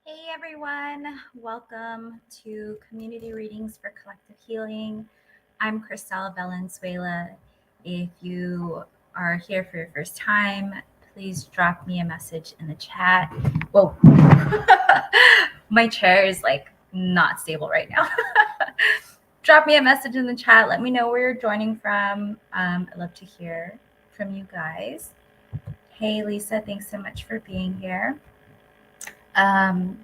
Hey everyone, welcome to Community Readings for Collective Healing. I'm Cristela Valenzuela. If you are here for your first time, please drop me a message in the chat. Whoa, my chair is like not stable right now. Drop me a message in the chat. Let me know where you're joining from. I'd love to hear from you guys. Hey Lisa, thanks so much for being here.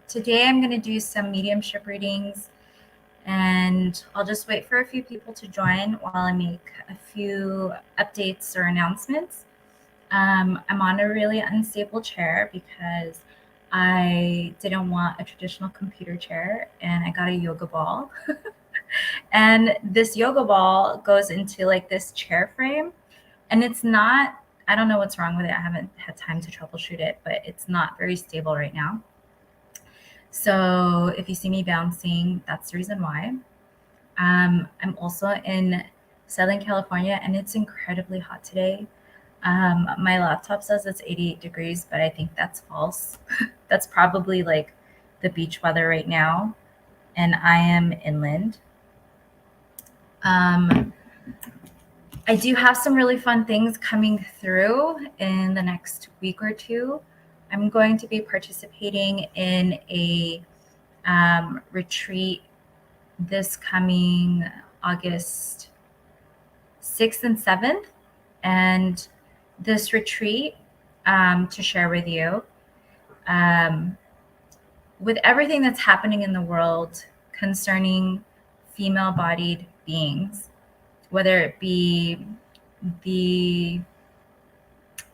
Today I'm going to do some mediumship readings, and I'll just wait for a few people to join while I make a few updates or announcements. I'm on a really unstable chair because I didn't want a traditional computer chair, and I got a yoga ball. And this yoga ball goes into like this chair frame, and it's not, I don't know what's wrong with it. I haven't had time to troubleshoot it, but it's not very stable right now. So if you see me bouncing, that's the reason why. I'm also in Southern California, and it's incredibly hot today. My laptop says it's 88 degrees, but I think that's false. That's probably like the beach weather right now, and I am inland. I do have some really fun things coming through in the next week or two. I'm going to be participating in a retreat this coming August 6th and 7th. And this retreat, to share with you, with everything that's happening in the world concerning female-bodied beings, whether it be the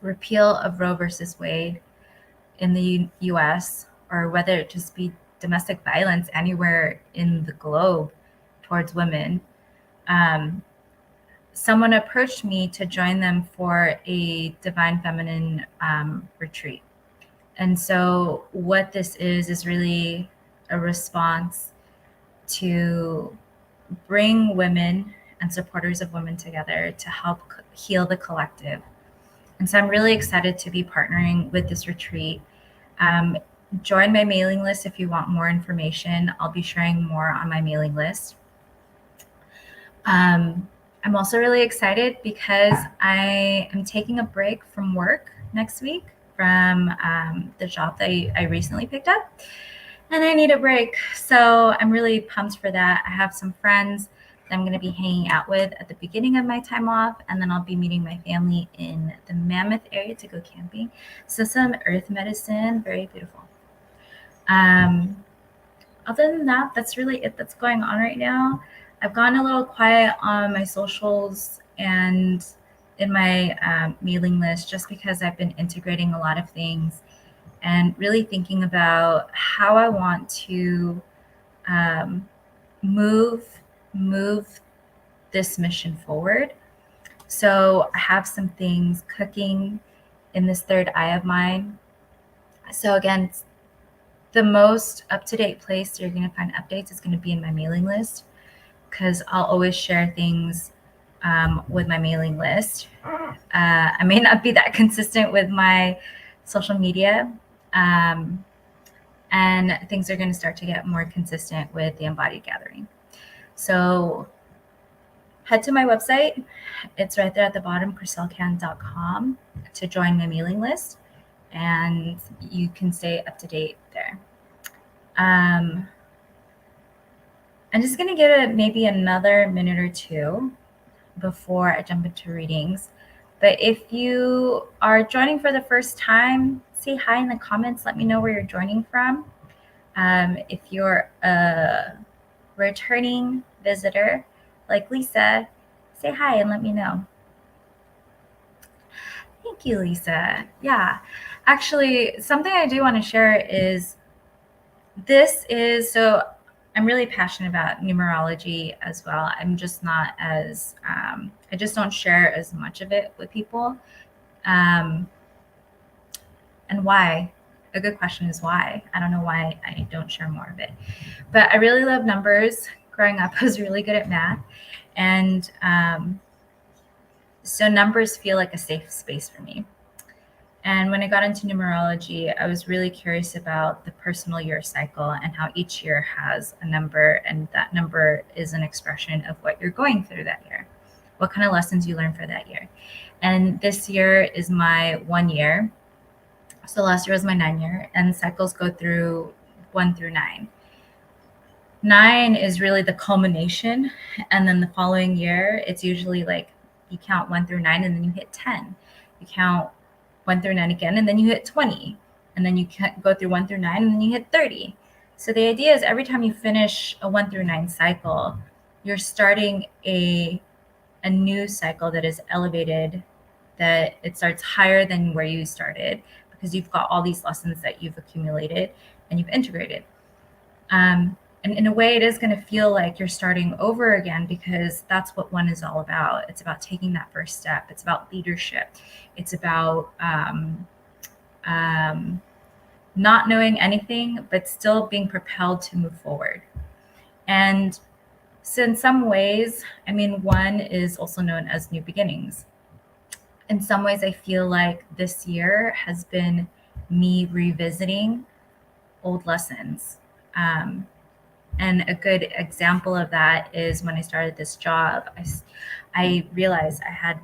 repeal of Roe versus Wade in the US, or whether it just be domestic violence anywhere in the globe towards women, someone approached me to join them for a Divine Feminine retreat. And so what this is really a response to bring women and supporters of women together to help heal the collective. And so I'm really excited to be partnering with this retreat. Join my mailing list if you want more information. I'll be sharing more on my mailing list. I'm also really excited because I am taking a break from work next week from the job that I recently picked up, and I need a break. So I'm really pumped for that. I have some friends that I'm going to be hanging out with at the beginning of my time off, and then I'll be meeting my family in the Mammoth area to go camping. So some earth medicine, very beautiful. Other than that, that's really it that's going on right now. I've gone a little quiet on my socials and in my mailing list just because I've been integrating a lot of things and really thinking about how I want to move this mission forward. So I have some things cooking in this third eye of mine. So again, the most up-to-date place you're going to find updates is going to be in my mailing list, because I'll always share things with my mailing list. I may not be that consistent with my social media, and things are going to start to get more consistent with the Embodied Gathering. So head to my website. It's right there at the bottom, chrisellecan.com, to join my mailing list, and you can stay up to date there. I'm just going to give it maybe another minute or two before I jump into readings. But if you are joining for the first time, say hi in the comments. Let me know where you're joining from. If you're a returning visitor like Lisa, say hi and let me know. Thank you, Lisa. Yeah, actually, something I do want to share is so I'm really passionate about numerology as well. I'm just not as, I just don't share as much of it with people. And why? A good question is why. I don't know why I don't share more of it. But I really love numbers. Growing up, I was really good at math. And so numbers feel like a safe space for me. And when I got into numerology, I was really curious about the personal year cycle and how each year has a number, and that number is an expression of what you're going through that year, what kind of lessons you learned for that year. And this year is my 1 year. So last year was my 9 year, and cycles go through 1 through 9. 9 is really the culmination. And then the following year, it's usually like you count 1 through 9 and then you hit 10. You count 1 through 9 again, and then you hit 20. And then you go through 1 through 9 and then you hit 30. So the idea is every time you finish a 1 through 9 cycle, you're starting a new cycle that is elevated, that it starts higher than where you started, because you've got all these lessons that you've accumulated and you've integrated. And in a way, it is going to feel like you're starting over again, because that's what 1 is all about. It's about taking that first step. It's about leadership. It's about not knowing anything, but still being propelled to move forward. And so in some ways, I mean, 1 is also known as new beginnings. In some ways, I feel like this year has been me revisiting old lessons. And a good example of that is when I started this job, I realized I had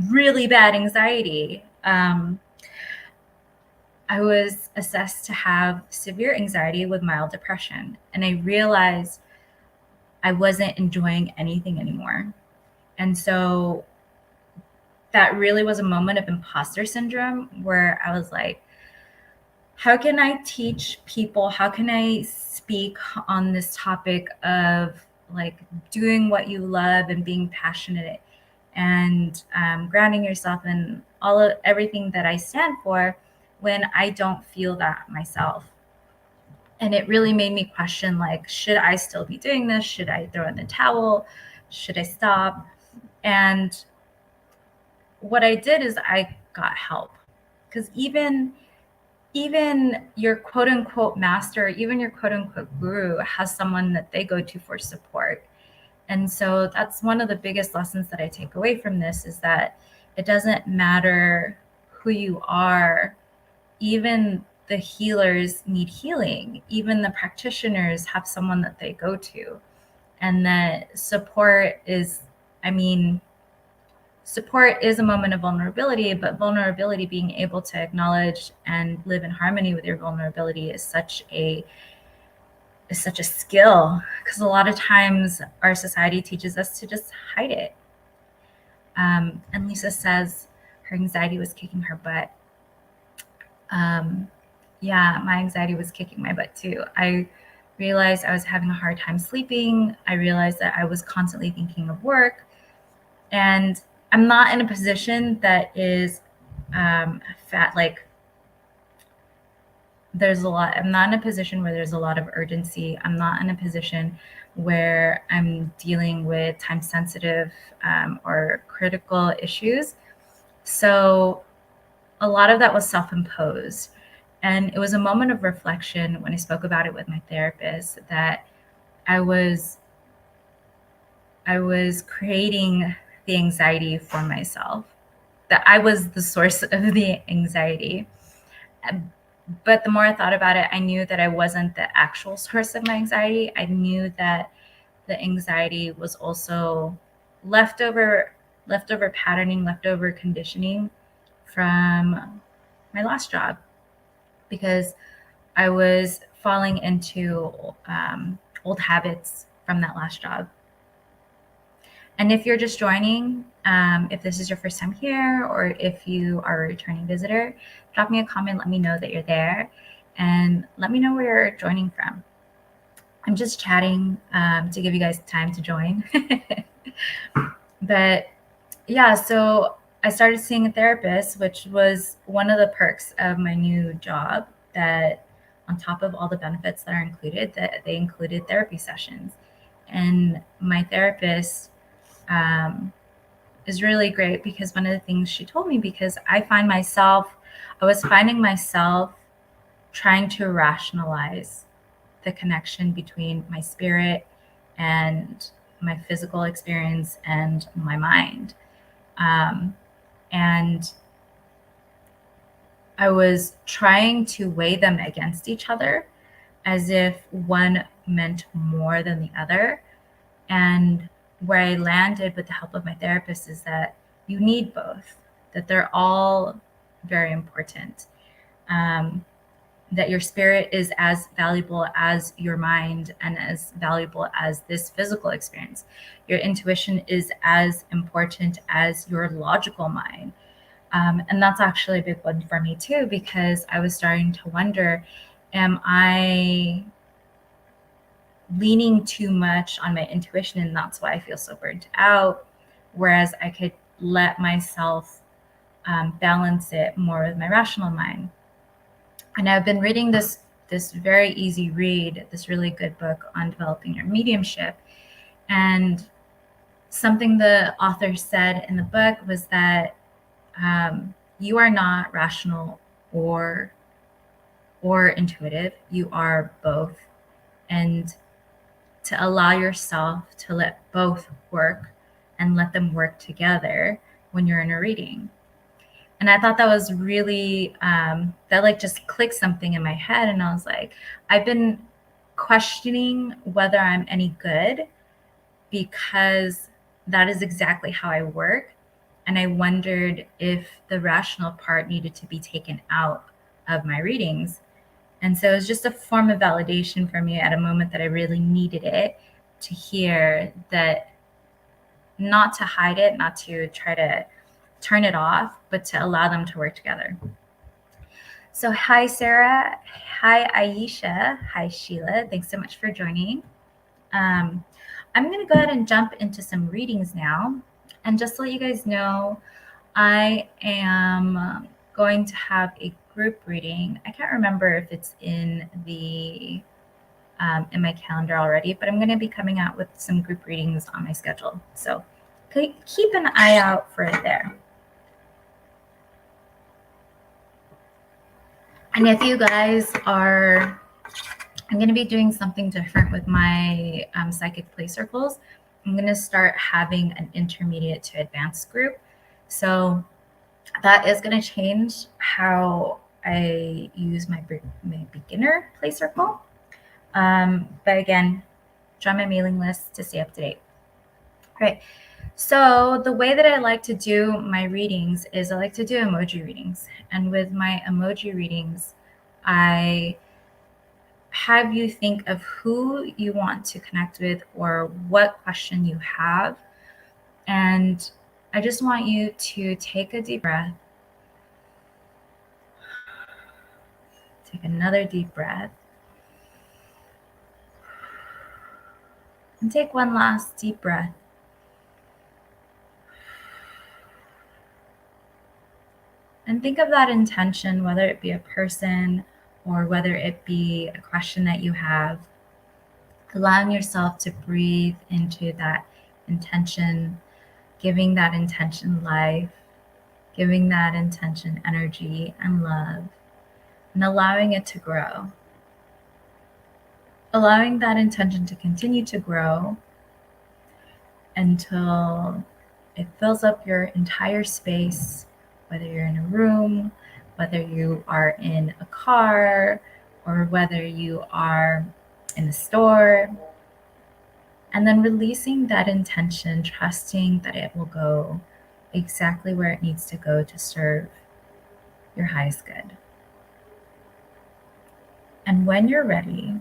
really bad anxiety. I was assessed to have severe anxiety with mild depression. And I realized I wasn't enjoying anything anymore. And so that really was a moment of imposter syndrome, where I was like, how can I teach people? How can I speak on this topic of like doing what you love and being passionate and grounding yourself in everything that I stand for, when I don't feel that myself? And it really made me question, like, should I still be doing this? Should I throw in the towel? Should I stop? And what I did is I got help, because even your quote unquote master, even your quote unquote guru has someone that they go to for support. And so that's one of the biggest lessons that I take away from this, is that it doesn't matter who you are. Even the healers need healing. Even the practitioners have someone that they go to. And that support is, support is a moment of vulnerability, but vulnerability, being able to acknowledge and live in harmony with your vulnerability, is such a skill, because a lot of times our society teaches us to just hide it. And Lisa says her anxiety was kicking her butt. Yeah, my anxiety was kicking my butt too. I realized I was having a hard time sleeping. I realized that I was constantly thinking of work, and I'm not in a position that is fat, like I'm not in a position where there's a lot of urgency. I'm not in a position where I'm dealing with time sensitive or critical issues. So a lot of that was self-imposed. And it was a moment of reflection when I spoke about it with my therapist that I was creating the anxiety for myself, that I was the source of the anxiety. But the more I thought about it, I knew that I wasn't the actual source of my anxiety. I knew that the anxiety was also leftover patterning, leftover conditioning from my last job, because I was falling into old habits from that last job. And if you're just joining, if this is your first time here, or if you are a returning visitor, drop me a comment, let me know that you're there, and let me know where you're joining from. I'm just chatting to give you guys time to join. But yeah, so I started seeing a therapist, which was one of the perks of my new job, that on top of all the benefits that are included, that they included therapy sessions. And my therapist is really great, because one of the things she told me, because I was finding myself trying to rationalize the connection between my spirit and my physical experience and my mind. And I was trying to weigh them against each other as if one meant more than the other. And where I landed with the help of my therapist is that you need both, that they're all very important. That your spirit is as valuable as your mind and as valuable as this physical experience. Your intuition is as important as your logical mind. And that's actually a big one for me too, because I was starting to wonder, am I leaning too much on my intuition, and that's why I feel so burnt out, whereas I could let myself balance it more with my rational mind. And I've been reading this very easy read, this really good book on developing your mediumship. And something the author said in the book was that you are not rational or intuitive. You are both. And to allow yourself to let both work and let them work together when you're in a reading. And I thought that was really, that like just clicked something in my head. And I was like, I've been questioning whether I'm any good, because that is exactly how I work. And I wondered if the rational part needed to be taken out of my readings. And so it was just a form of validation for me at a moment that I really needed it, to hear that, not to hide it, not to try to turn it off, but to allow them to work together. So hi, Sarah. Hi, Aisha. Hi, Sheila. Thanks so much for joining. I'm going to go ahead and jump into some readings now. And just to let you guys know, I am going to have a group reading. I can't remember if it's in the in my calendar already, but I'm going to be coming out with some group readings on my schedule. So keep an eye out for it there. And if you guys are, I'm going to be doing something different with my psychic play circles. I'm going to start having an intermediate to advanced group. So that is going to change how I use my beginner play circle. But again, join my mailing list to stay up to date. All right. So the way that I like to do my readings is I like to do emoji readings. And with my emoji readings, I have you think of who you want to connect with or what question you have. And I just want you to take a deep breath. Take another deep breath. And take one last deep breath. And think of that intention, whether it be a person or whether it be a question that you have. Allowing yourself to breathe into that intention, giving that intention life, giving that intention energy and love. and allowing it to grow. Allowing that intention to continue to grow until it fills up your entire space, whether you're in a room, whether you are in a car, or whether you are in a store. And then releasing that intention, trusting that it will go exactly where it needs to go to serve your highest good. And when you're ready,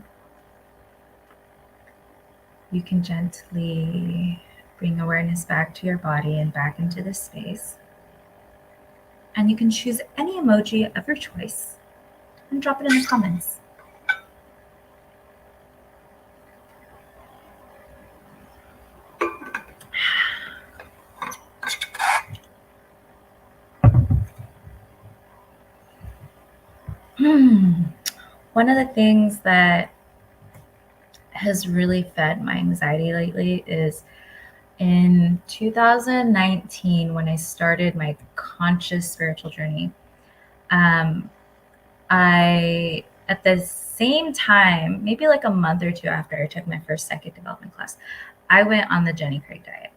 you can gently bring awareness back to your body and back into the space. And you can choose any emoji of your choice and drop it in the comments. One of the things that has really fed my anxiety lately is in 2019, when I started my conscious spiritual journey, I, at the same time, maybe like a month or two after I took my first psychic development class, I went on the Jenny Craig diet.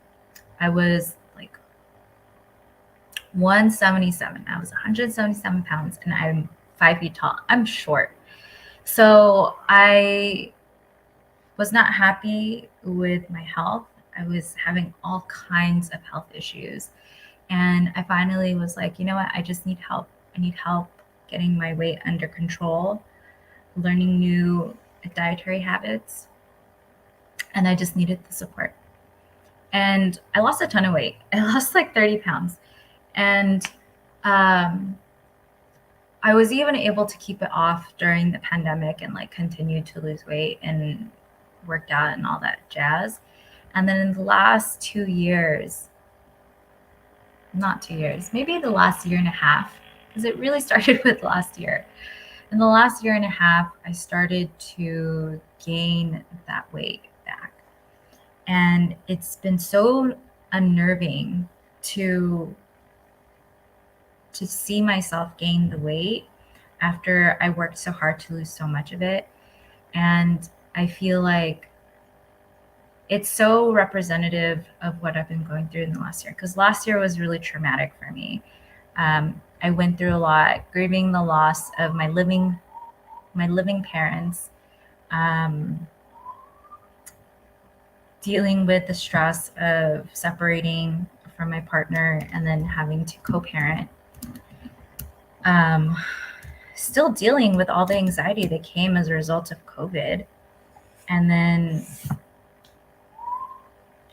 I was like 177. I was 177 pounds and I'm 5 feet tall. I'm short. So I was not happy with my health. I was having all kinds of health issues. And I finally was like, you know what? I just need help. I need help getting my weight under control, learning new dietary habits. And I just needed the support. And I lost a ton of weight. I lost like 30 pounds. And I was even able to keep it off during the pandemic and like continue to lose weight and worked out and all that jazz. And then in the last 2 years, not 2 years, maybe the last year and a half, because it really started with last year. In the last year and a half, I started to gain that weight back. And it's been so unnerving to see myself gain the weight after I worked so hard to lose so much of it. And I feel like it's so representative of what I've been going through in the last year, because last year was really traumatic for me. I went through a lot, grieving the loss of my living parents, dealing with the stress of separating from my partner and then having to co-parent. Still dealing with all the anxiety that came as a result of COVID, and then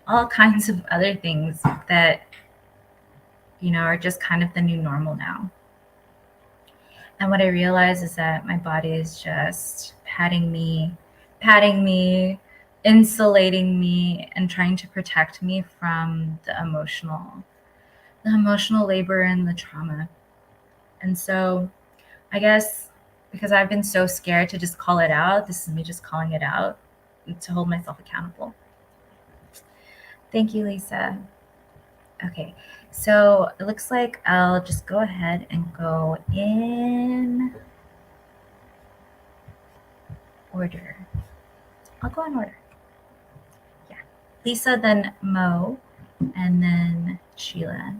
all kinds of other things that, you know, are just kind of the new normal now. And what I realize is that my body is just patting me, insulating me, and trying to protect me from the emotional labor and the trauma. And so I guess because I've been so scared to just call it out, this is me just calling it out to hold myself accountable. Thank you, Lisa. Okay, so it looks like I'll just go ahead and go in order. I'll go in order. Yeah, Lisa, then Mo, and then Sheila.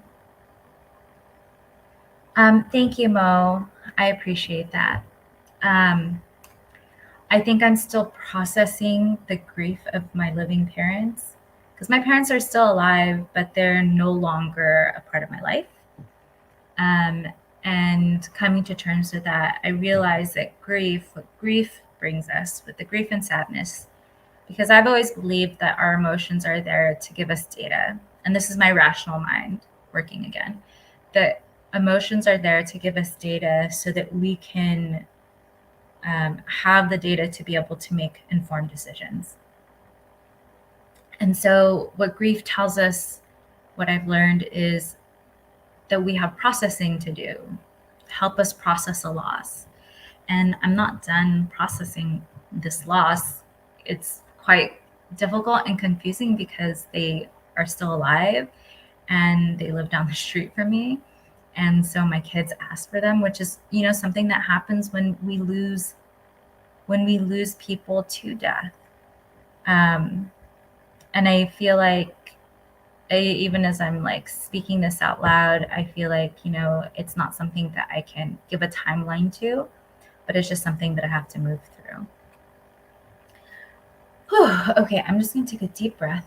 Thank you, Mo. I appreciate that. I think I'm still processing the grief of my living parents, because my parents are still alive, but they're no longer a part of my life. And coming to terms with that, I realize that what grief brings us, with the grief and sadness, because I've always believed that our emotions are there to give us data. And this is my rational mind working again, that emotions are there to give us data so that we can have the data to be able to make informed decisions. And so what grief tells us, what I've learned, is that we have processing to do, help us process a loss. And I'm not done processing this loss. It's quite difficult and confusing because they are still alive and they live down the street from me. And so my kids ask for them, which is, something that happens when we lose people to death. And I feel like, even as I'm like speaking this out loud, I feel like, it's not something that I can give a timeline to, but it's just something that I have to move through. Whew, okay, I'm just going to take a deep breath.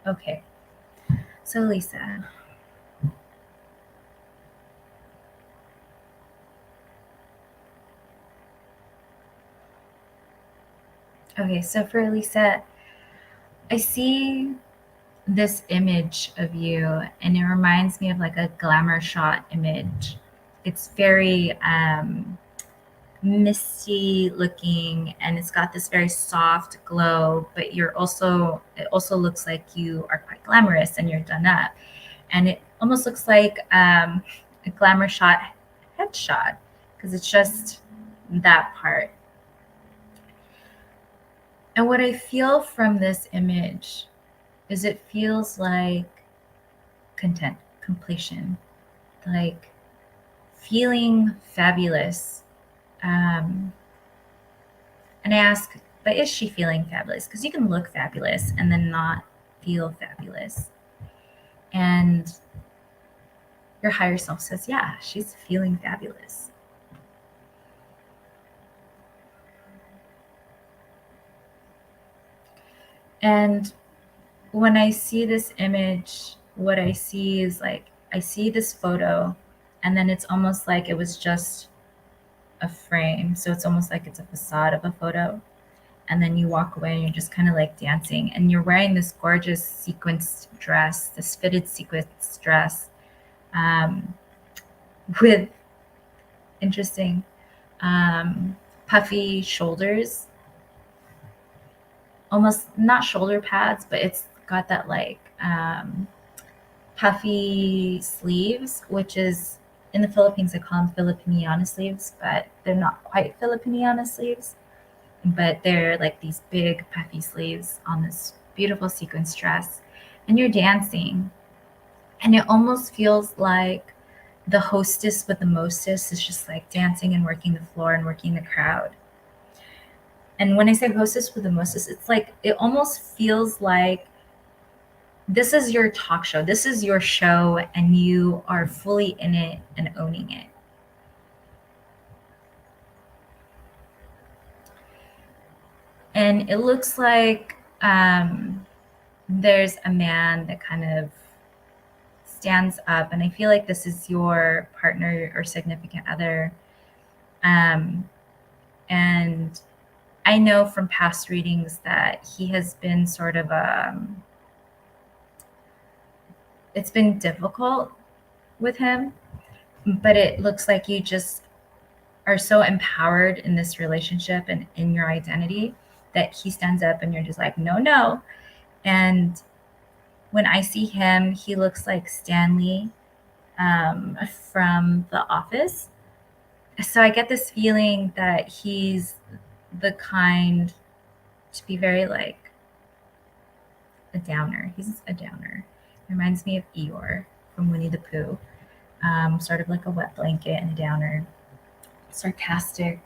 Okay, so Lisa. Okay, so for Lisa, I see this image of you, and it reminds me of like a glamour shot image. It's very misty looking, and it's got this very soft glow, but it also looks like you are quite glamorous and you're done up, and it almost looks like a glamour shot headshot, because it's just that part. And what I feel from this image is it feels like content, completion, like feeling fabulous. And I ask, but is she feeling fabulous? Because you can look fabulous and then not feel fabulous. And your higher self says, yeah, she's feeling fabulous. And when I see this image, what I see is like, I see this photo, and then it's almost like it was just a frame. So it's almost like it's a facade of a photo. And then you walk away and you're just kind of like dancing, and you're wearing this gorgeous sequenced dress, this fitted sequenced dress, with interesting puffy shoulders, almost not shoulder pads, but it's got that like puffy sleeves, which is in the Philippines they call them Filipiniana sleeves, but they're not quite Filipiniana sleeves, but they're like these big puffy sleeves on this beautiful sequence dress, and you're dancing, and it almost feels like the hostess with the mostess is just like dancing and working the floor and working the crowd. And when I say hostess with the mostess, it's like it almost feels like this is your talk show, this is your show, and you are fully in it and owning it. And it looks like there's a man that kind of stands up, and I feel like this is your partner or significant other. And I know from past readings that he has been sort of it's been difficult with him, but it looks like you just are so empowered in this relationship and in your identity that he stands up and you're just like, no. And when I see him, he looks like Stanley from The Office. So I get this feeling that he's the kind to be very like a downer. He's a downer. Reminds me of Eeyore from Winnie the Pooh. Sort of like a wet blanket and a downer. Sarcastic.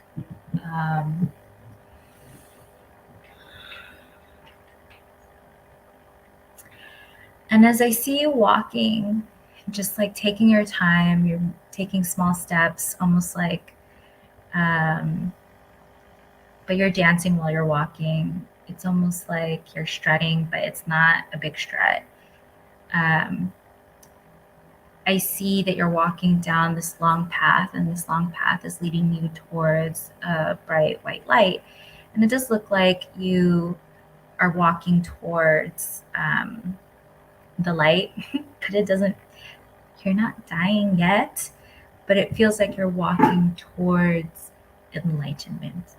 And as I see you walking, just like taking your time, you're taking small steps, almost like, but you're dancing while you're walking. It's almost like you're strutting, but it's not a big strut. I see that you're walking down this long path, and this long path is leading you towards a bright white light. And it does look like you are walking towards the light, but it doesn't, you're not dying yet, but it feels like you're walking towards enlightenment.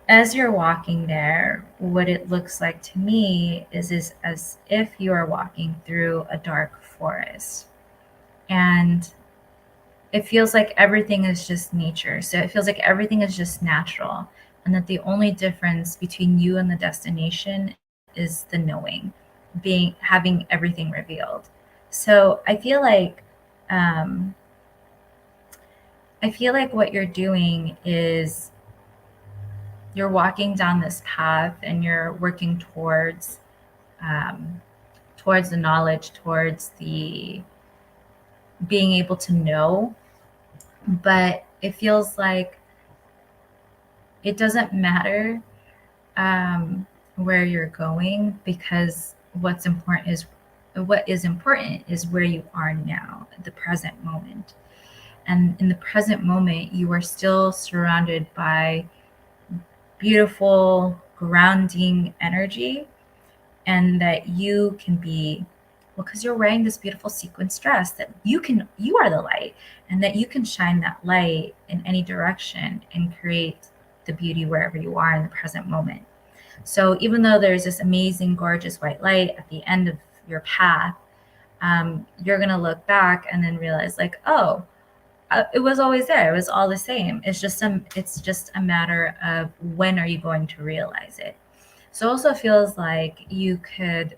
As you're walking there, what it looks like to me is as if you are walking through a dark forest. And it feels like everything is just nature. So it feels like everything is just natural, and that the only difference between you and the destination is the knowing, having everything revealed. So um, I feel like what you're doing is you're walking down this path and you're working um, towards the knowledge, towards the being able to know, but it feels like it doesn't matter where you're going, because what is important is where you are now, the present moment. And in the present moment, you are still surrounded by beautiful, grounding energy, and that you can be, well, because you're wearing this beautiful sequence dress, that you are the light, and that you can shine that light in any direction and create the beauty wherever you are in the present moment. So even though there's this amazing, gorgeous white light at the end of your path, you're going to look back and then realize, like, oh, it was always there. It was all the same. It's just a matter of when are you going to realize it. So it also feels like you could,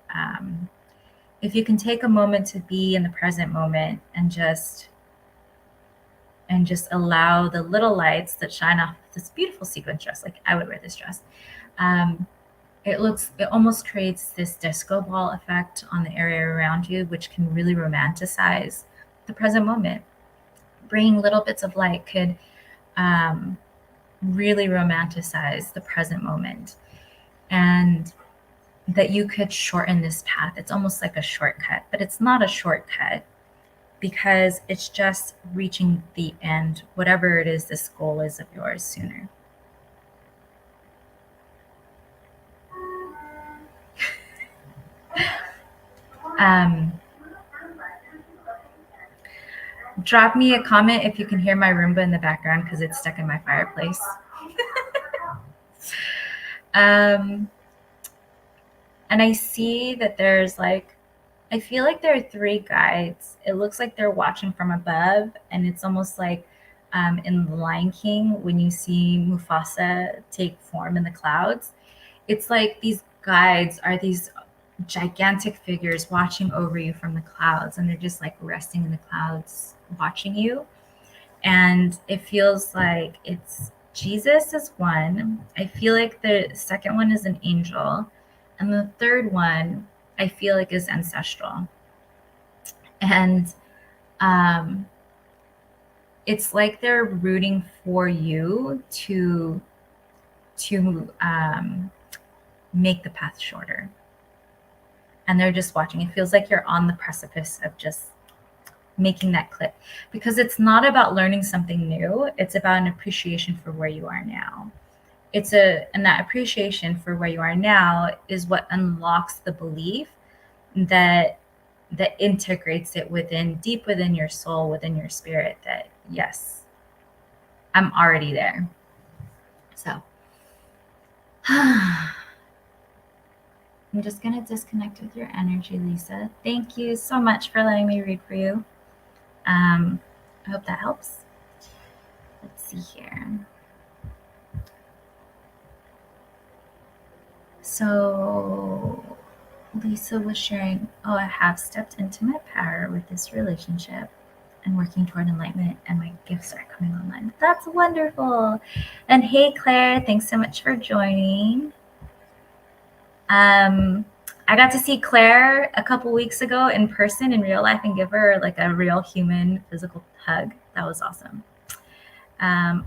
if you can take a moment to be in the present moment and just allow the little lights that shine off this beautiful sequin dress. Like, I would wear this dress. It almost creates this disco ball effect on the area around you, which can really romanticize the present moment. Bringing little bits of light could really romanticize the present moment, and that you could shorten this path. It's almost like a shortcut, but it's not a shortcut, because it's just reaching the end, whatever it is this goal is of yours, sooner. Drop me a comment if you can hear my Roomba in the background, because it's stuck in my fireplace. And I see that there's I feel like there are 3 guides. It looks like they're watching from above, and it's almost like in The Lion King when you see Mufasa take form in the clouds. It's like these guides are these gigantic figures watching over you from the clouds, and they're just like resting in the clouds watching you. And it feels like it's Jesus is one. I feel like the second one is an angel, and the third one I feel like is ancestral. And it's like they're rooting for you to make the path shorter. And they're just watching. It feels like you're on the precipice of just making that clip, because it's not about learning something new. It's about an appreciation for where you are now. And that appreciation for where you are now is what unlocks the belief that integrates it deep within your soul, within your spirit, that yes, I'm already there. So I'm just going to disconnect with your energy, Lisa. Thank you so much for letting me read for you. I hope that helps. Let's see here. So Lisa was sharing, I have stepped into my power with this relationship and working toward enlightenment, and my gifts are coming online. That's wonderful. And hey, Claire, thanks so much for joining. I got to see Claire a couple weeks ago in person, in real life, and give her like a real human physical hug. That was awesome.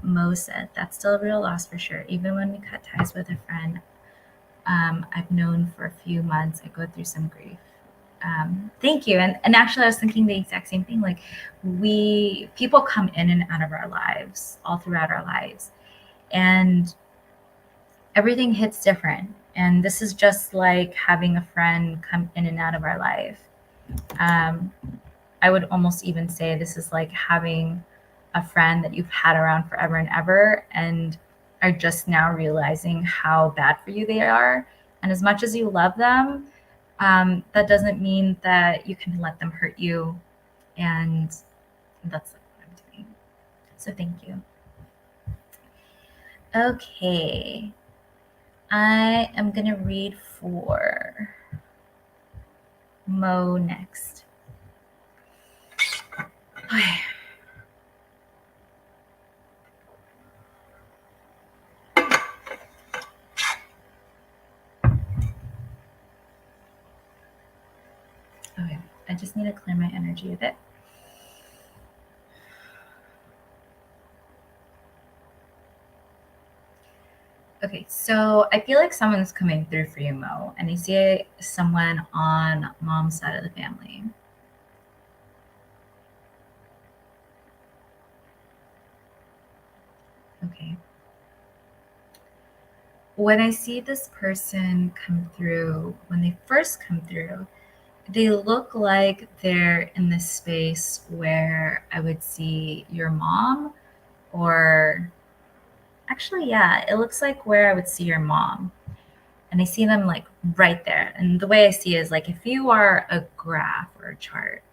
Mo said, that's still a real loss for sure. Even when we cut ties with a friend I've known for a few months, I go through some grief. Thank you. And actually, I was thinking the exact same thing. Like, people come in and out of our lives, all throughout our lives, and everything hits different. And this is just like having a friend come in and out of our life. I would almost even say this is like having a friend that you've had around forever and ever, and are just now realizing how bad for you they are. And as much as you love them, that doesn't mean that you can let them hurt you. And that's what I'm doing. So thank you. Okay. I am going to read for Mo next. Okay. Okay, I just need to clear my energy a bit. Okay, so I feel like someone's coming through for you, Mo, and I see someone on mom's side of the family. Okay. When I see this person come through, when they first come through, they look like they're in this space where I would see your mom, or actually, yeah, it looks like where I would see your mom. And I see them like right there. And the way I see it is like if you are a graph or a chart,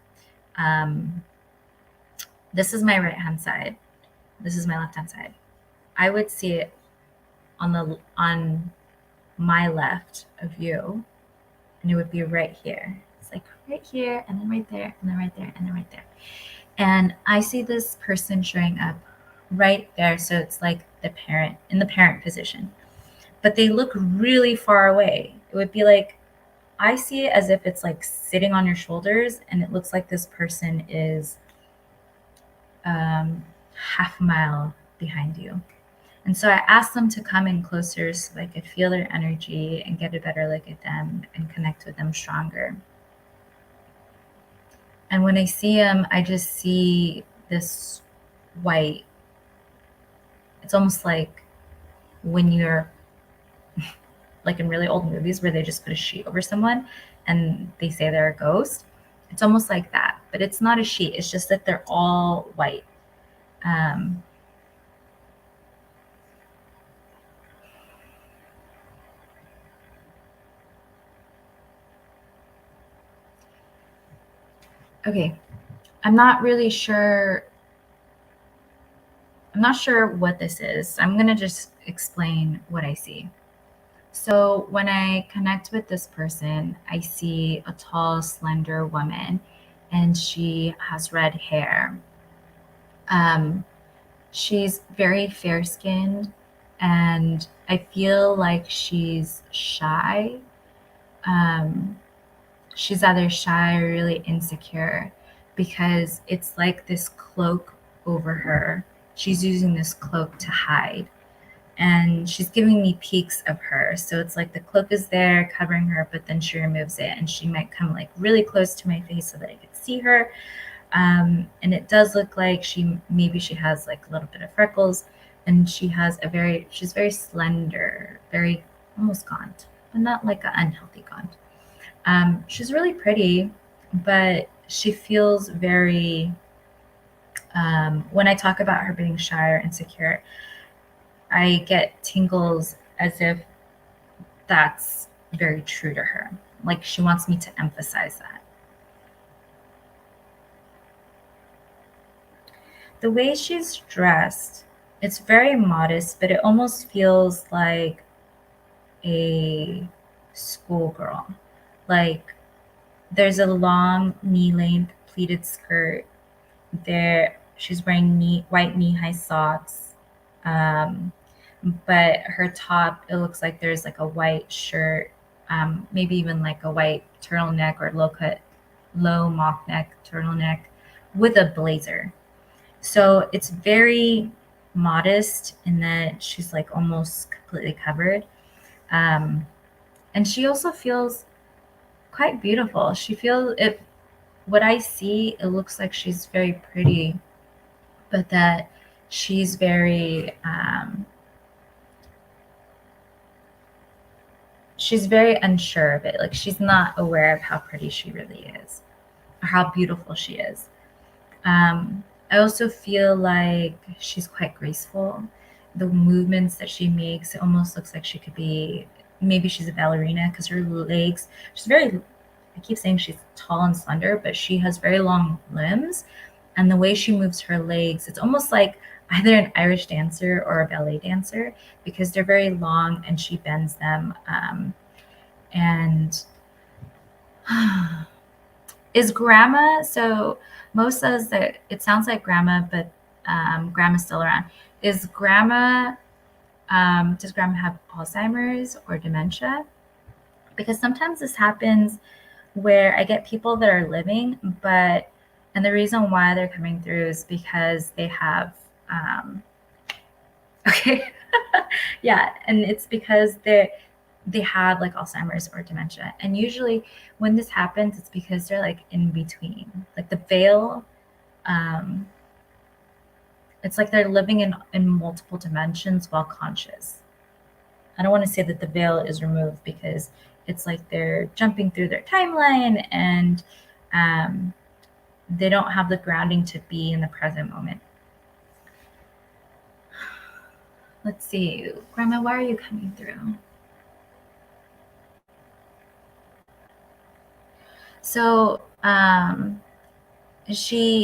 this is my right hand side, this is my left hand side. I would see it on my left of you, and it would be right here. It's like right here, and then right there, and then right there, and then right there. And I see this person showing up right there. So it's like the parent in the parent position, but they look really far away. It would be like, I see it as if it's like sitting on your shoulders, and it looks like this person is half a mile behind you. And so I asked them to come in closer so I could feel their energy and get a better look at them and connect with them stronger. And when I see them, I just see this white. It's almost like when you're like in really old movies where they just put a sheet over someone and they say they're a ghost. It's almost like that, but it's not a sheet. It's just that they're all white. Okay, I'm not sure what this is. I'm going to just explain what I see. So when I connect with this person, I see a tall, slender woman, and she has red hair. She's very fair skinned, and I feel like she's shy. She's either shy or really insecure because it's like this cloak over her. She's using this cloak to hide, and she's giving me peeks of her. So it's like the cloak is there covering her, but then she removes it, and she might come like really close to my face so that I could see her. And it does look like she has like a little bit of freckles, and she's very slender, very almost gaunt, but not like an unhealthy gaunt. She's really pretty, but she feels very, when I talk about her being shy or insecure, I get tingles as if that's very true to her. Like she wants me to emphasize that. The way she's dressed, it's very modest, but it almost feels like a schoolgirl. Like there's a long knee-length pleated skirt. She's wearing white knee-high socks. But her top, it looks like there's like a white shirt, maybe even like a white turtleneck or low mock neck turtleneck with a blazer. So it's very modest in that she's like almost completely covered. And she also feels quite beautiful. What I see, it looks like she's very pretty, but that she's very unsure of it. Like she's not aware of how pretty she really is or how beautiful she is. I also feel like she's quite graceful. The movements that she makes, it almost looks like she could be, maybe she's a ballerina because her legs, I keep saying she's tall and slender, but she has very long limbs. And the way she moves her legs, it's almost like either an Irish dancer or a ballet dancer because they're very long and she bends them. And is grandma, so Mo says that it sounds like grandma, but grandma's still around. Is grandma, does grandma have Alzheimer's or dementia? Because sometimes this happens where I get people that are living, and the reason why they're coming through is because they have, okay, yeah, and it's because they have like Alzheimer's or dementia. And usually when this happens, it's because they're like in between, like the veil. It's like they're living in multiple dimensions while conscious. I don't want to say that the veil is removed because it's like they're jumping through their timeline and they don't have the grounding to be in the present moment. Let's see. Grandma, why are you coming through? So I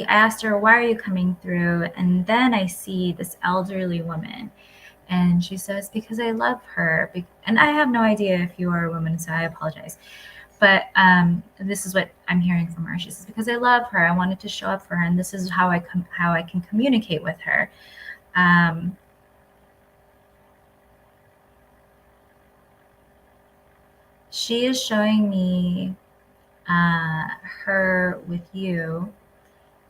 asked her, why are you coming through? And then I see this elderly woman. And she says, because I love her. And I have no idea if you are a woman, so I apologize. But this is what I'm hearing from her. She says, because I love her, I wanted to show up for her, and this is how I can communicate with her. She is showing me her with you,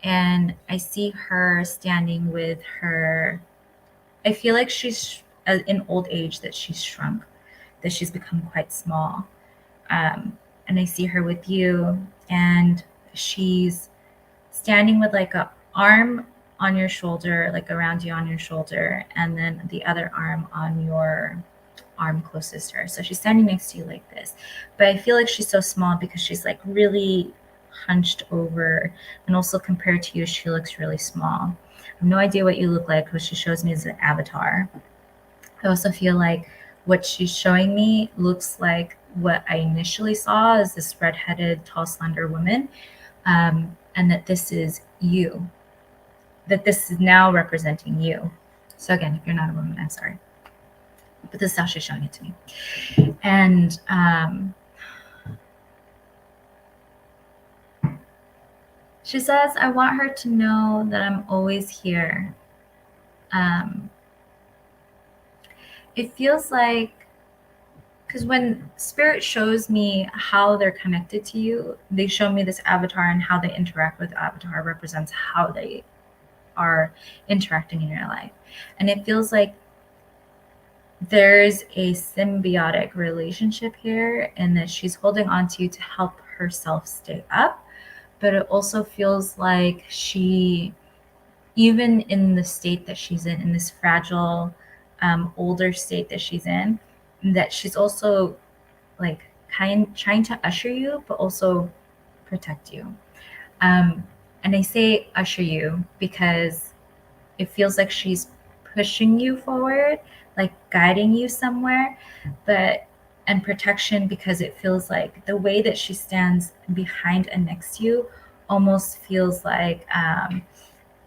and I see her standing with her. I feel like she's in old age, that she's shrunk, that she's become quite small. And I see her with you, and she's standing with like a arm on your shoulder, like around you on your shoulder, and then the other arm on your arm closest to her. So she's standing next to you like this. But I feel like she's so small because she's like really hunched over, and also compared to you, she looks really small. I have no idea what you look like. What she shows me is an avatar. I also feel like what she's showing me looks like what I initially saw as this redheaded, tall, slender woman, and that this is you, that this is now representing you. So again, if you're not a woman, I'm sorry, but this is how she's showing it to me. And she says, I want her to know that I'm always here. It feels like, because when spirit shows me how they're connected to you, they show me this avatar, and how they interact with the avatar represents how they are interacting in your life. And it feels like there's a symbiotic relationship here, and that she's holding on to you to help herself stay up. But it also feels like she, even in the state that she's in this fragile, older state that she's in, that she's also like trying to usher you, but also protect you. And I say usher you because it feels like she's pushing you forward, like guiding you somewhere, and protection, because it feels like the way that she stands behind and next to you almost feels like,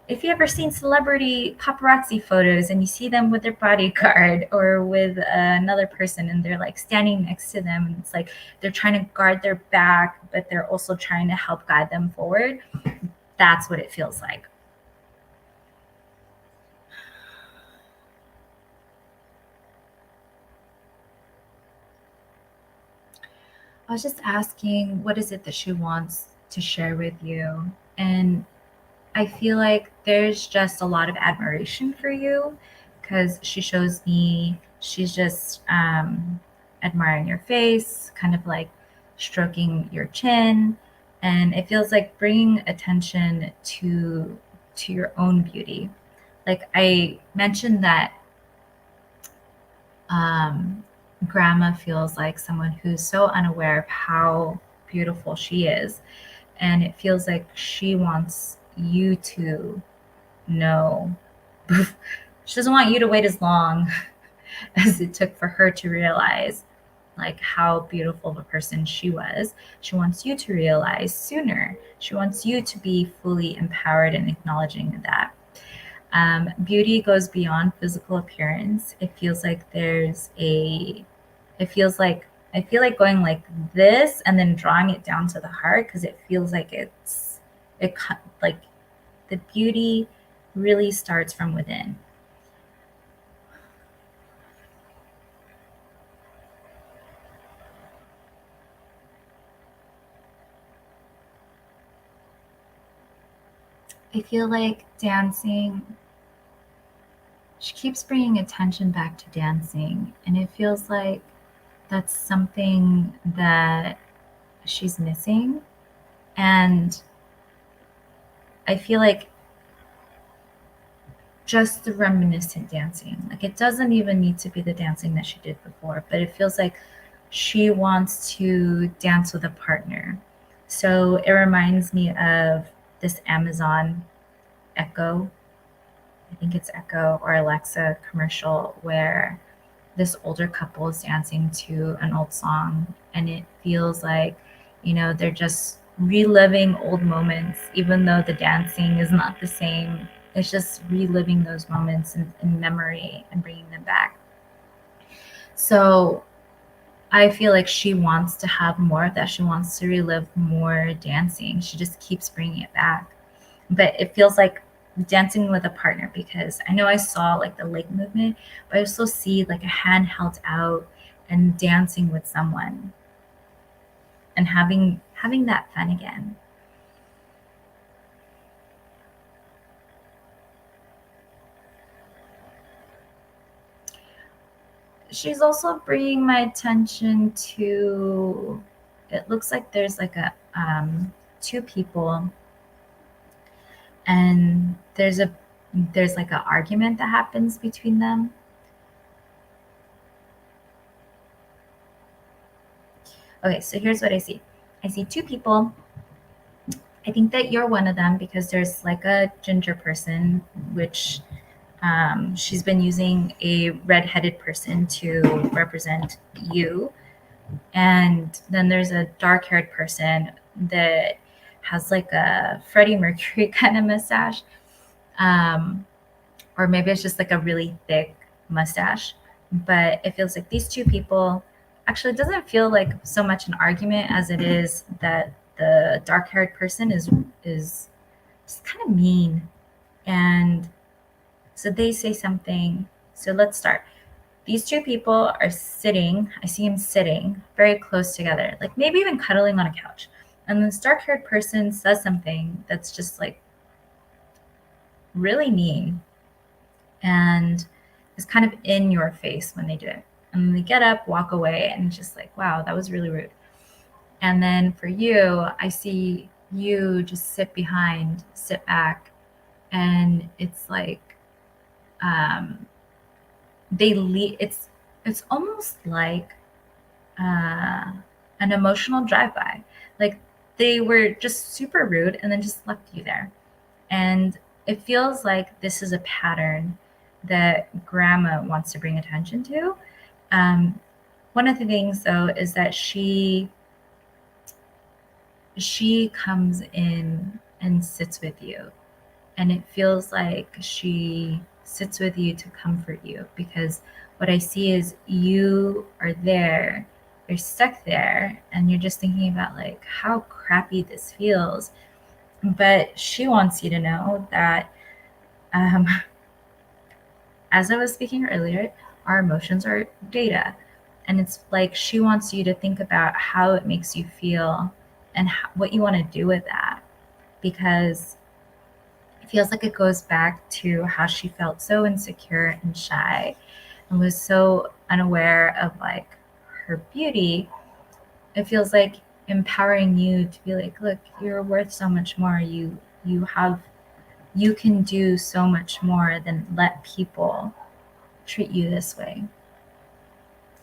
if you ever seen celebrity paparazzi photos and you see them with their bodyguard or with another person, and they're like standing next to them, and it's like they're trying to guard their back, but they're also trying to help guide them forward. That's what it feels like. I was just asking, what is it that she wants to share with you? And I feel like there's just a lot of admiration for you, because she shows me she's just admiring your face, kind of like stroking your chin, and it feels like bringing attention to your own beauty. Like I mentioned that grandma feels like someone who's so unaware of how beautiful she is, and it feels like she wants you to know. She doesn't want you to wait as long as it took for her to realize like how beautiful of a person she was. She wants you to realize sooner. She wants you to be fully empowered and acknowledging that. Beauty goes beyond physical appearance. It feels like I feel like going like this and then drawing it down to the heart, because it feels like like the beauty really starts from within. I feel like dancing, she keeps bringing attention back to dancing, and it feels like that's something that she's missing. And I feel like just the reminiscent dancing, like it doesn't even need to be the dancing that she did before, but it feels like she wants to dance with a partner. So it reminds me of this Amazon Echo, I think it's Echo or Alexa commercial, where this older couple is dancing to an old song, and it feels like, they're just reliving old moments, even though the dancing is not the same. It's just reliving those moments in memory and bringing them back. So I feel like she wants to have more of that. She wants to relive more dancing. She just keeps bringing it back. But it feels like dancing with a partner, because I know I saw like the leg movement, but I also see like a hand held out and dancing with someone and having that fun again. She's also bringing my attention to, it looks like there's like a two people, and there's like an argument that happens between them. Okay, so here's what I see. I see two people. I think that you're one of them, because there's like a ginger person, which she's been using a red-headed person to represent you. And then there's a dark-haired person that has like a Freddie Mercury kind of mustache. Or maybe it's just like a really thick mustache. But it feels like these two people, actually, it doesn't feel like so much an argument as it is that the dark-haired person is just kind of mean. And so they say something. So let's start. These two people are sitting. I see them sitting very close together, like maybe even cuddling on a couch. And this dark-haired person says something that's just like really mean, and is kind of in your face when they do it. And they get up, walk away, and it's just like, wow, that was really rude. And then for you, I see you just sit back, and it's like they leave. It's almost like an emotional drive-by. Like they were just super rude and then just left you there. And it feels like this is a pattern that grandma wants to bring attention to. One of the things though is that she comes in and sits with you, and it feels like she sits with you to comfort you, because what I see is you are there, you're stuck there, and you're just thinking about like how crappy this feels. But she wants you to know that, um, as I was speaking earlier, our emotions are data. And it's like she wants you to think about how it makes you feel and what you want to do with that. Because it feels like it goes back to how she felt so insecure and shy and was so unaware of like her beauty. It feels like empowering you to be like, look, you're worth so much more. You can do so much more than let people treat you this way.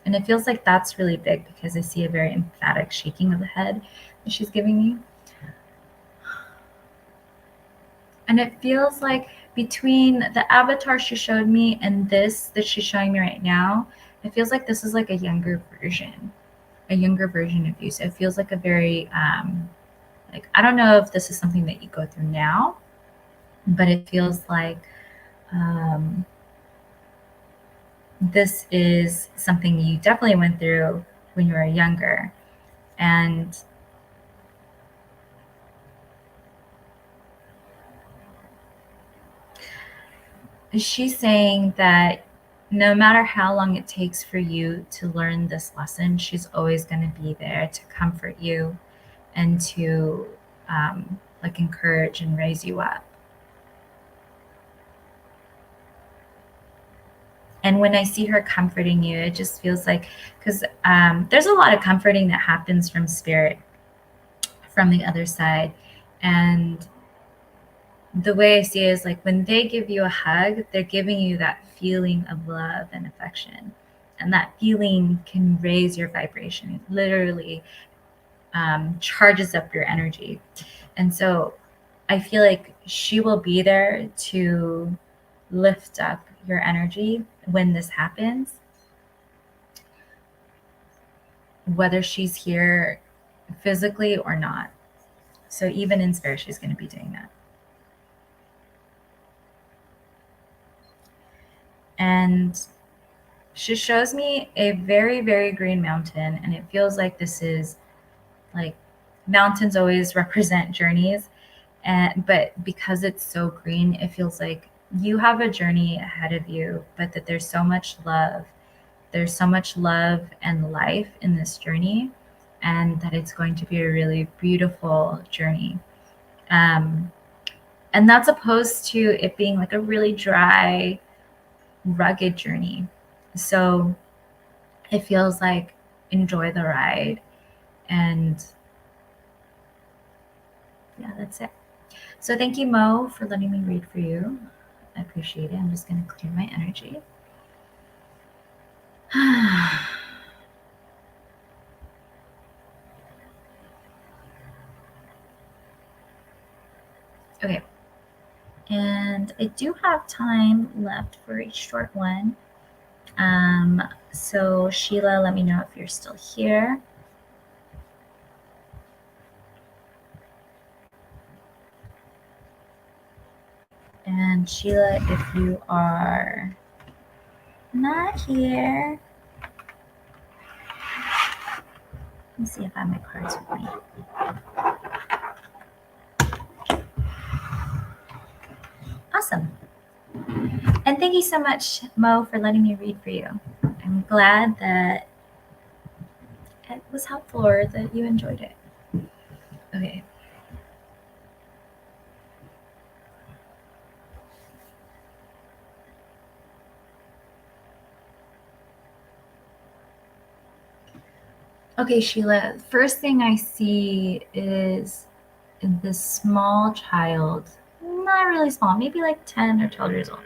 And it feels like that's really big, because I see a very emphatic shaking of the head that she's giving me. And it feels like between the avatar she showed me and this that she's showing me right now, it feels like this is like a younger version of you. So it feels like a very, like, I don't know if this is something that you go through now, but it feels like this is something you definitely went through when you were younger. And she's saying that no matter how long it takes for you to learn this lesson, she's always going to be there to comfort you and to like encourage and raise you up. And when I see her comforting you, it just feels like, because there's a lot of comforting that happens from spirit, from the other side. And the way I see it is like when they give you a hug, they're giving you that feeling of love and affection. And that feeling can raise your vibration. It literally charges up your energy. And so I feel like she will be there to lift up your energy when this happens, whether she's here physically or not. So even in spirit, she's going to be doing that. And she shows me a very, very green mountain, and it feels like this is like, mountains always represent journeys, but because it's so green, it feels like you have a journey ahead of you, but that there's so much love. There's so much love and life in this journey, and that it's going to be a really beautiful journey. And that's opposed to it being like a really dry, rugged journey. So it feels like enjoy the ride. And yeah, that's it. So thank you, Mo, for letting me read for you. I appreciate it. I'm just going to clear my energy. Okay. And I do have time left for a short one. So Sheila, let me know if you're still here. And Sheila, if you are not here, let me see if I have my cards with me. Awesome. And thank you so much, Mo, for letting me read for you. I'm glad that it was helpful or that you enjoyed it. Okay. Okay, Sheila, first thing I see is this small child, not really small, maybe like 10 or 12 years old.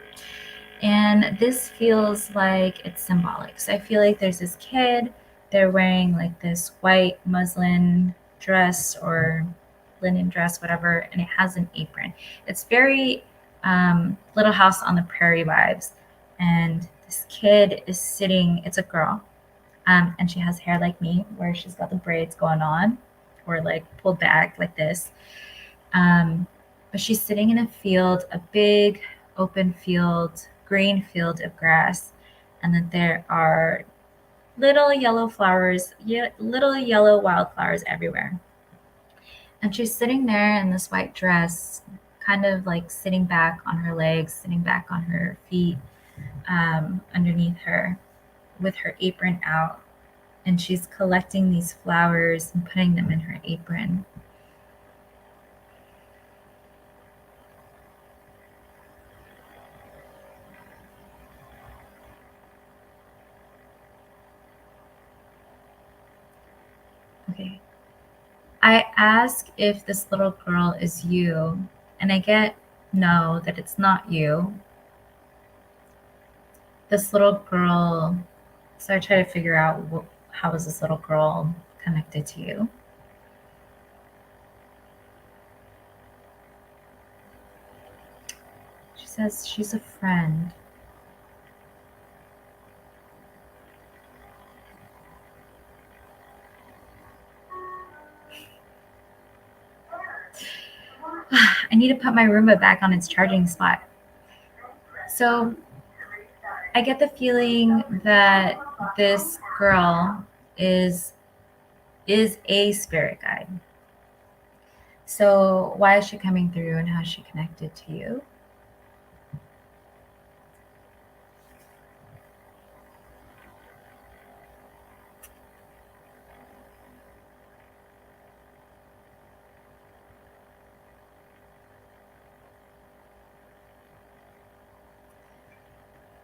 And this feels like it's symbolic. So I feel like there's this kid, they're wearing like this white muslin dress or linen dress, whatever, and it has an apron. It's very Little House on the Prairie vibes. And this kid is sitting, it's a girl, and she has hair like me, where she's got the braids going on or like pulled back like this. But she's sitting in a field, a big open field, green field of grass, and then there are little yellow flowers, little yellow wildflowers everywhere. And she's sitting there in this white dress, kind of like sitting back on her legs, sitting back on her feet, underneath her, with her apron out. And she's collecting these flowers and putting them in her apron. Okay. I ask if this little girl is you, and I get no, that it's not you. This little girl, so I try to figure out how is this little girl connected to you? She says she's a friend. I need to put my Roomba back on its charging spot. So I get the feeling that this girl is a spirit guide. So why is she coming through and how is she connected to you?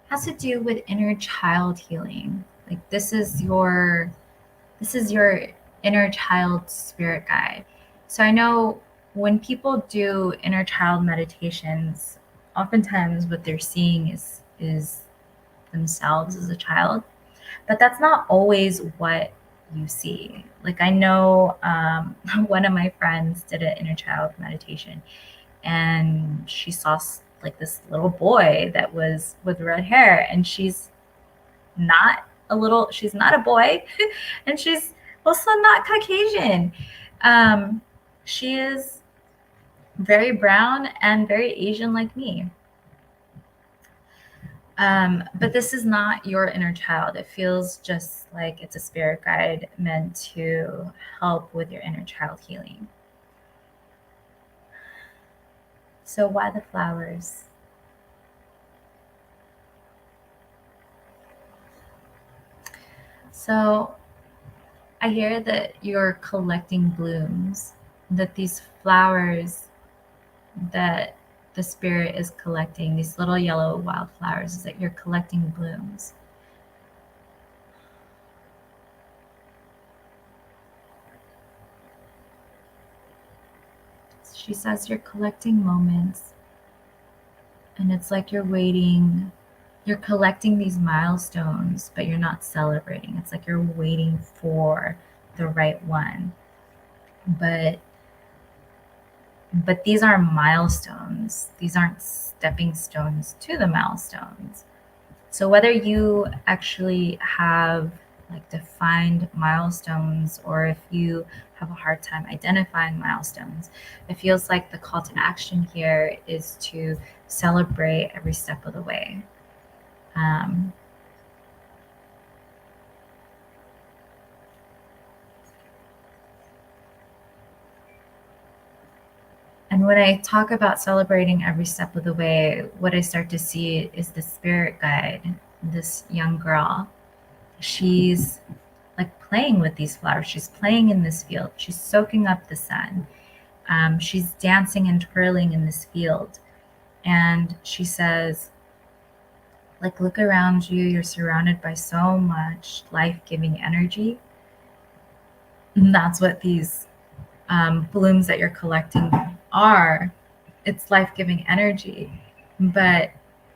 Has to do with inner child healing. Like this is your inner child spirit guide. So I know when people do inner child meditations, oftentimes what they're seeing is themselves as a child, but that's not always what you see. Like I know one of my friends did an inner child meditation, and she saw like this little boy that was with red hair, and she's not a boy, and she's also not Caucasian. She is very brown and very Asian like me. But this is not your inner child. It feels just like it's a spirit guide meant to help with your inner child healing. So why the flowers? So I hear that you're collecting blooms, that these flowers that the spirit is collecting, these little yellow wildflowers, is that you're collecting blooms. She says you're collecting moments, and it's like you're waiting. You're collecting these milestones, but you're not celebrating. It's like you're waiting for the right one. But these are milestones. These aren't stepping stones to the milestones. So whether you actually have like defined milestones, or if you have a hard time identifying milestones, it feels like the call to action here is to celebrate every step of the way. And when I talk about celebrating every step of the way, what I start to see is the spirit guide, this young girl. She's like playing with these flowers. She's playing in this field. She's soaking up the sun. She's dancing and twirling in this field. And she says, like, look around you. You're surrounded by so much life-giving energy. And that's what these blooms that you're collecting are. It's life-giving energy, but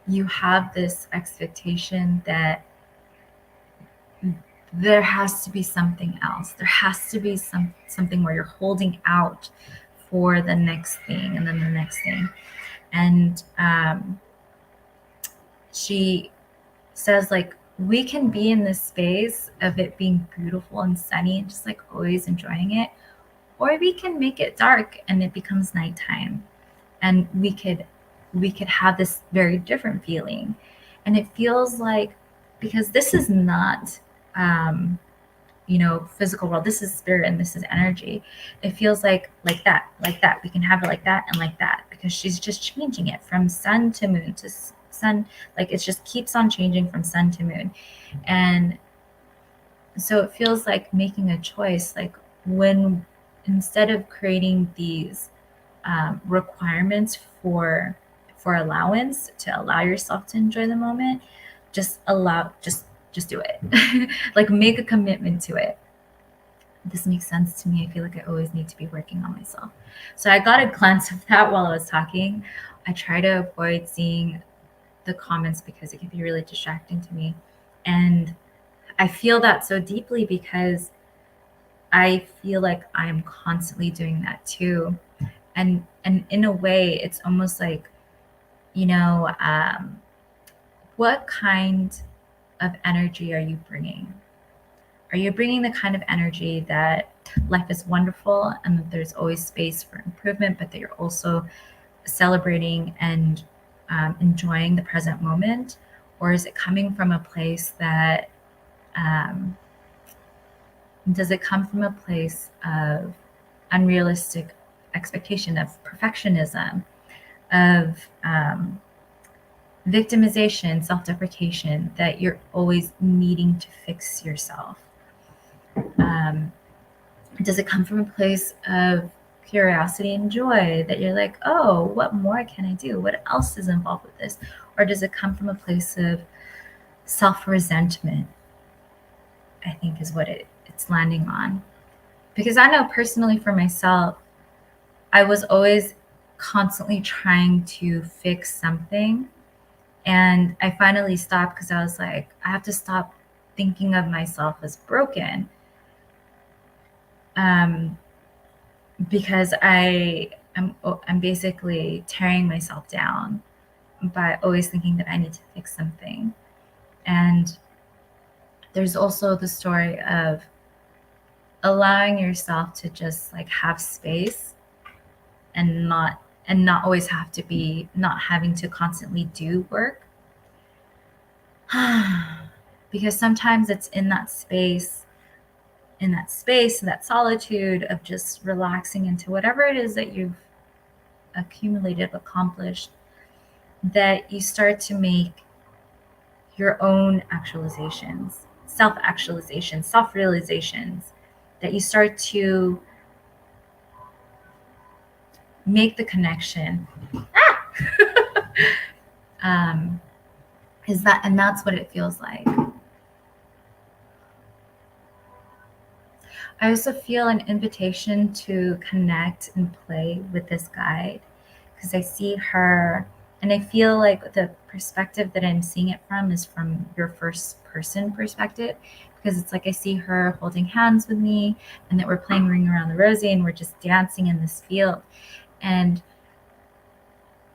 you have this expectation that there has to be something else. There has to be something where you're holding out for the next thing, and then the next thing. And she says, like, we can be in this space of it being beautiful and sunny and just like always enjoying it, or we can make it dark and it becomes nighttime, and we could have this very different feeling. And it feels like, because this is not physical world, this is spirit and this is energy, it feels like that we can have it like that and like that, because she's just changing it from sun to moon to sun. Like it just keeps on changing from sun to moon. And so it feels like making a choice, like when, instead of creating these requirements for allowance to allow yourself to enjoy the moment, just do it. Like make a commitment to it. This makes sense to me. I feel like I always need to be working on myself. So I got a glance of that while I was talking. I try to avoid seeing the comments because it can be really distracting to me. And I feel that so deeply because I feel like I'm constantly doing that too. And in a way, it's almost like, what kind of energy are you bringing? Are you bringing the kind of energy that life is wonderful and that there's always space for improvement, but that you're also celebrating and enjoying the present moment, or is it coming from a place that does it come from a place of unrealistic expectation, of perfectionism, of victimization, self-deprecation, that you're always needing to fix yourself? Does it come from a place of curiosity and joy, that you're like, oh, what more can I do? What else is involved with this? Or does it come from a place of self-resentment? I think is what it's landing on. Because I know personally for myself, I was always constantly trying to fix something. And I finally stopped because I was like, I have to stop thinking of myself as broken. Because I'm basically tearing myself down by always thinking that I need to fix something. And there's also the story of allowing yourself to just like have space and not always have to be, not having to constantly do work. Because sometimes it's in that space, that solitude of just relaxing into whatever it is that you've accumulated, accomplished, that you start to make your own actualizations, self-actualizations, self-realizations, that you start to make the connection. And that's what it feels like. I also feel an invitation to connect and play with this guide, because I see her and I feel like the perspective that I'm seeing it from is from your first person perspective, because it's like I see her holding hands with me and that we're playing Ring Around the Rosie and we're just dancing in this field. And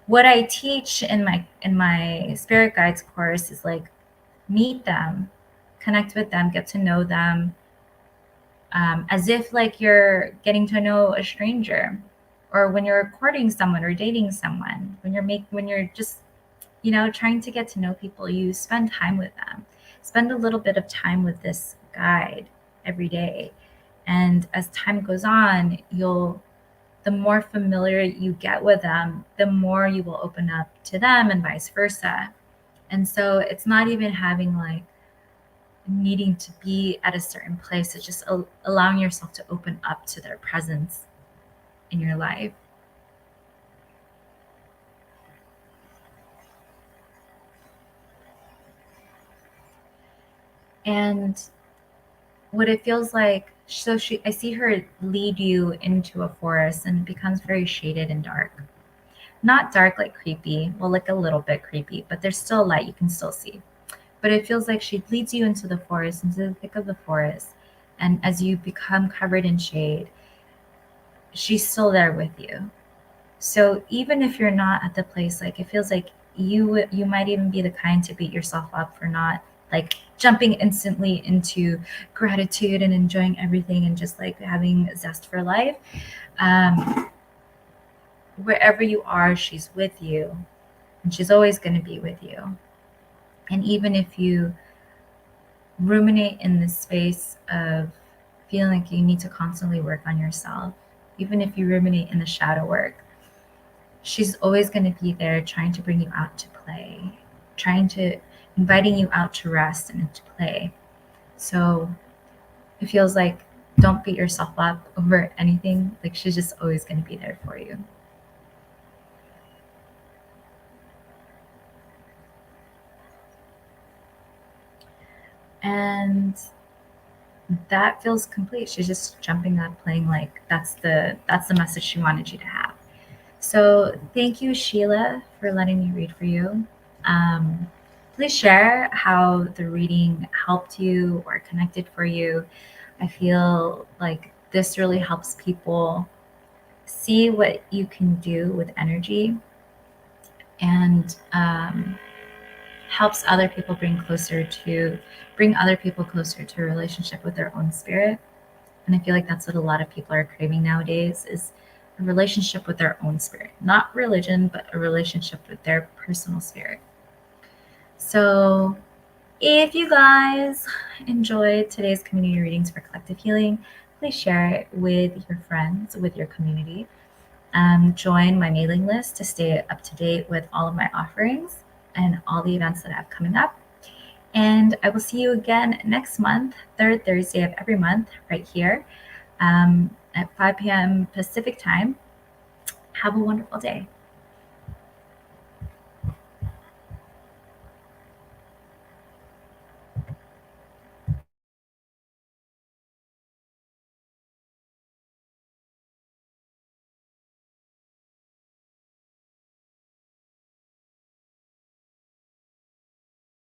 what I teach in my spirit guides course is like, meet them, connect with them, get to know them, as if like you're getting to know a stranger, or when you're courting someone or dating someone, when you're just, trying to get to know people, you spend time with them. Spend a little bit of time with this guide every day. And as time goes on, the more familiar you get with them, the more you will open up to them, and vice versa. And so it's not even having like needing to be at a certain place. It's just allowing yourself to open up to their presence in your life. And what it feels like, so I see her lead you into a forest, and it becomes very shaded and dark. Not dark like creepy, well, like a little bit creepy, but there's still light, you can still see. But it feels like she leads you into the forest, into the thick of the forest. And as you become covered in shade, she's still there with you. So even if you're not at the place, like it feels like you might even be the kind to beat yourself up for not like jumping instantly into gratitude and enjoying everything and just like having zest for life. Wherever you are, she's with you, and she's always going to be with you. And even if you ruminate in this space of feeling like you need to constantly work on yourself, even if you ruminate in the shadow work, she's always going to be there trying to bring you out to play, inviting you out to rest and to play. So it feels like, don't beat yourself up over anything. Like she's just always going to be there for you. And that feels complete. She's just jumping up, playing like that's the message she wanted you to have. So thank you, Sheila, for letting me read for you. Please share how the reading helped you or connected for you. I feel like this really helps people see what you can do with energy, and helps other people bring other people closer to a relationship with their own spirit. And I feel like that's what a lot of people are craving nowadays, is a relationship with their own spirit, not religion, but a relationship with their personal spirit. So if you guys enjoyed today's community readings for collective healing, please share it with your friends, with your community. Join my mailing list to stay up to date with all of my offerings and all the events that I have coming up. And I will see you again next month, third Thursday of every month, right here at 5 p.m. Pacific time. Have a wonderful day.